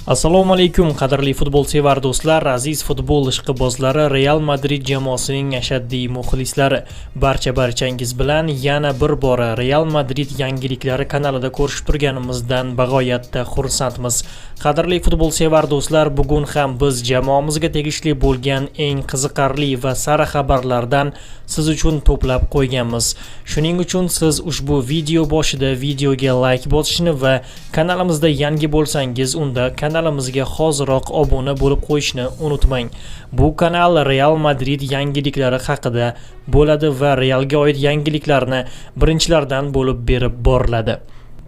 Assalomu alaykum qadrli futbolsevar do'stlar, aziz futbol ishqibozlari, Real Madrid jamoasining ashaddiy muxlislari, barchangiz bilan yana bir bora Real Madrid yangiliklari kanalida ko'rishib turganimizdan bag'oyatda xursandmiz. Qadrli futbolsevar do'stlar, bugun ham biz jamoamizga tegishli bo'lgan eng qiziqarli va sara xabarlardan siz uchun to'plab qo'yganmiz. Shuning uchun siz ushbu video boshida videoga like bosishni va kanalimizda yangi bo'lsangiz unda kanalimizga hoziroq obuna bo'lib qo'yishni unutmang. Bu kanal Real Madrid yangiliklari haqida bo'ladi va Realga oid yangiliklarni birinchilardan bo'lib berib boriladi.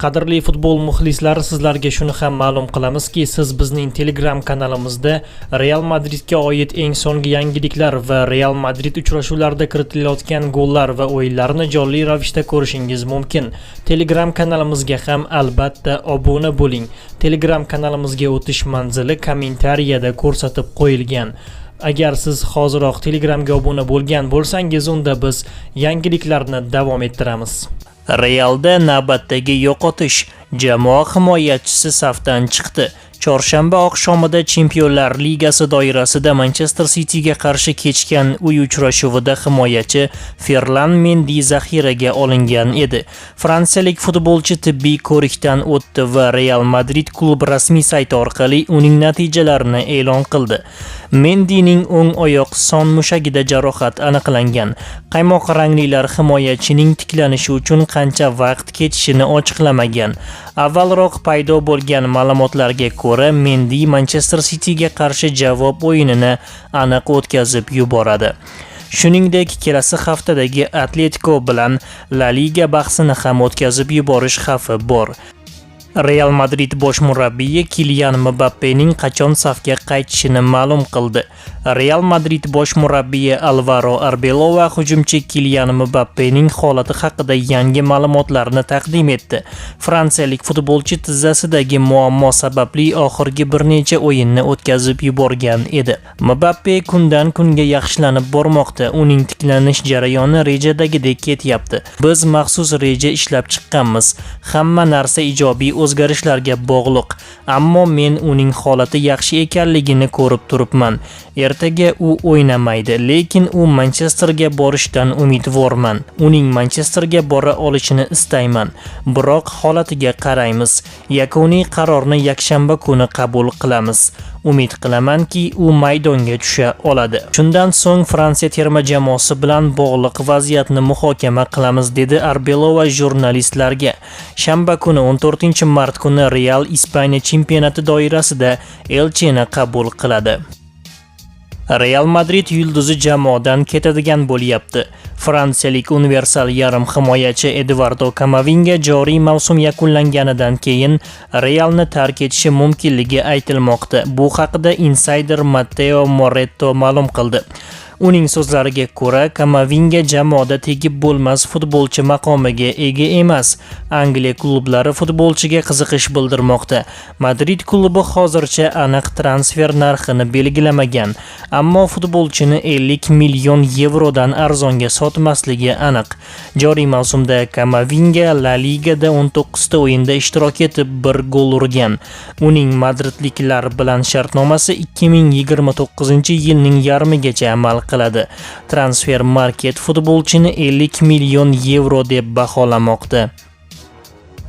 Qadrli futbol muxlislari, sizlarga shuni ham ma'lum qilamizki, siz bizning Telegram kanalimizda Real Madridga oid eng so'nggi yangiliklar va Real Madrid uchrashuvlarida kiritilayotgan gollar va o'yinlarni jonli ravishda ko'rishingiz mumkin. Telegram kanalimizga ham albatta obuna bo'ling. Telegram kanalimizga o'tish manzili kommentariyada ko'rsatib qo'yilgan. Agar siz hoziroq Telegramga obuna bo'lgan bo'lsangiz, unda biz yangiliklarni davom ettiramiz. Realda navbatdagi yo'qotish, jamoa himoyachisi safdan chiqdi. Chorshanba oqshomida Chempionlar Ligasi doirasida Manchester Cityga qarshi kechgan uy uchrashuvida himoyachi Ferlan Mendy zaxiraga olingan edi. Fransiyalik futbolchi tibbiy ko'rikdan o'tdi va Real Madrid klub rasmiy sayti orqali uning natijalarini e'lon qildi. Mendyning o'ng oyoq son mushagida jarohat aniqlangan. Qaymoq ranglilar himoyachining tiklanishi uchun qancha vaqt ketishini ochiqlamagan. Avvalroq paydo bo'lgan ma'lumotlarga ko'ra, Mendy Manchester Cityga qarshi javob o'yinini aniq o'tkazib yuboradi. Shuningdek, kelasi haftadagi Atletico bilan La Liga bahsini ham o'tkazib yuborish xavfi bor. Real Madrid bosh murabbiyi Kylian Mbappening qachon safga qaytishini ma'lum qildi. Real Madrid bosh murabbiyi Alvaro Arbeloa hujumchi Kylian Mbappening holati haqida yangi ma'lumotlarni taqdim etdi. Fransiyalik futbolchi tizzasidagi muammo sababli oxirgi bir necha o'yinni o'tkazib yuborgan edi. Mbappe kundan kunga yaxshilanib bormoqda. Uning tiklanish jarayoni rejadagidek ketyapti. Biz maxsus reja ishlab chiqqanmiz. Hamma narsa ijobiy o'zgarishlarga bog'liq, ammo men uning holati yaxshi ekanligini ko'rib turibman. Ertaga u o'ynamaydi, lekin u Manchesterga borishdan umidvorman. Uning Manchesterga bora olishini istayman, biroq holatiga qaraymiz. Yakuniy qarorni yakshanba kuni qabul qilamiz. Umid qilamanki, u maydonga tusha oladi. Shundan so'ng Fransiya terma jamoasi bilan bog'liq vaziyatni muhokama qilamiz, dedi Arbeloa jurnalistlarga. Shanba kuni 14-mart kuni Real Ispaniya chempionati doirasida Elcheni qabul qiladi. Real Madrid yulduzi jamoadan ketadigan bo'lyapti. Fransiyalik universal yarim himoyachi Eduardo Camavinga joriy mavsum yakunlanganidan keyin Realni tark etishi mumkinligi aytilmoqda. Bu haqida insider Matteo Moretto ma'lum qildi. Uning so'zlariga ko'ra, Camavinga jamoada tegib bo'lmas futbolchi maqomiga ega emas. Angliya klublari futbolchiga qiziqish bildirmoqda. Madrid klubi hozircha aniq transfer narxini belgilamagan, ammo futbolchini 50 million yevrodan arzonga sotmasligi aniq. Joriy mavsumda Camavinga La Ligada 19 ta o'yinda ishtirok etib, 1 gol urgan. Uning madridliklar bilan shartnomasi 2029-yilning yarmigacha amal qiladi. Transfer market futbolchini 50 million yevro deb baholamoqda.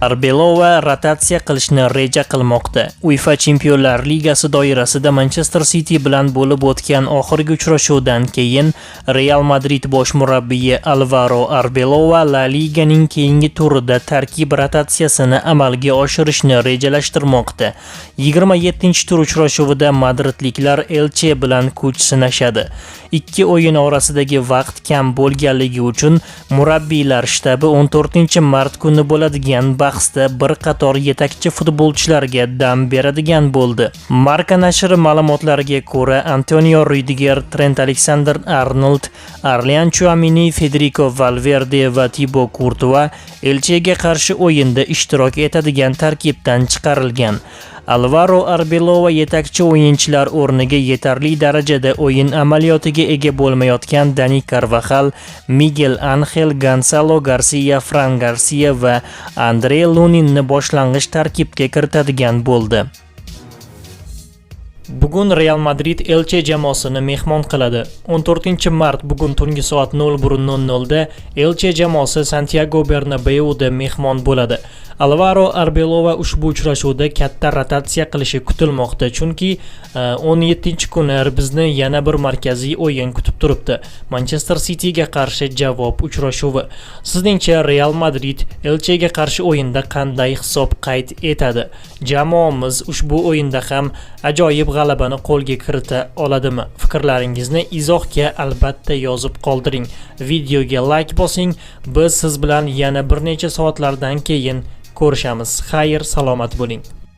Arbeloa rotatsiya qilishni reja qilmoqda. UEFA Chempionlar Ligasi doirasida Manchester City bilan bo'lib o'tgan oxirgi uchrashuvdan keyin Real Madrid bosh murabbiyi Alvaro Arbeloa La Liganing keyingi turida tarkib rotatsiyasini amalga oshirishni rejalashtirmoqda. 27-tur uchrashuvida madridliklar Elche bilan kuch sinashadi. Ikki o'yin orasidagi vaqt kam bo'lganligi uchun murabbiylar shtabi 14-mart kuni bo'ladigan bahsda bir qator yetakchi futbolchilarga dam beradigan bo'ldi. Marca nashri ma'lumotlariga ko'ra, Antonio Rudiger, Trent Alexander-Arnold, Arlian Tchouameni, Federico Valverde va Thibaut Courtois Elchega qarshi o'yinda ishtirok etadigan tarkibdan chiqarilgan. Alvaro Arbeloa yetakchi o'yinchilar o'rniga yetarli darajada o'yin amaliyotiga ega bo'lmayotgan Dani Carvajal, Miguel Angel, Gonzalo Garcia, Fran Garcia va Andre Luninni boshlang'ich tarkibga kiritadigan bo'ldi. Bugun Real Madrid Elche jamoasini mehmon qiladi. 14-mart bugun tungi soat 01:00 da Elche jamoasi Santiago Bernabeuda mehmon bo'ladi. Alvaro Arbeloa ushbu uchrashuvda katta rotatsiya qilishi kutilmoqda, chunki 17-kuni bizni yana bir markaziy o'yin kutib turibdi. Manchester City ga qarshi javob uchrashuvi. Sizningcha Real Madrid Elche ga qarshi o'yinda qanday hisob qayd etadi? Jamoamiz ushbu o'yinda ham ajoyib g'alabani qo'lga kirita oladimi? Fikrlaringizni izohga albatta yozib qoldiring. Videoga like bosing. Biz siz bilan yana bir necha soatlardan keyin ko'rishamiz. Xayr, salomat bo'ling.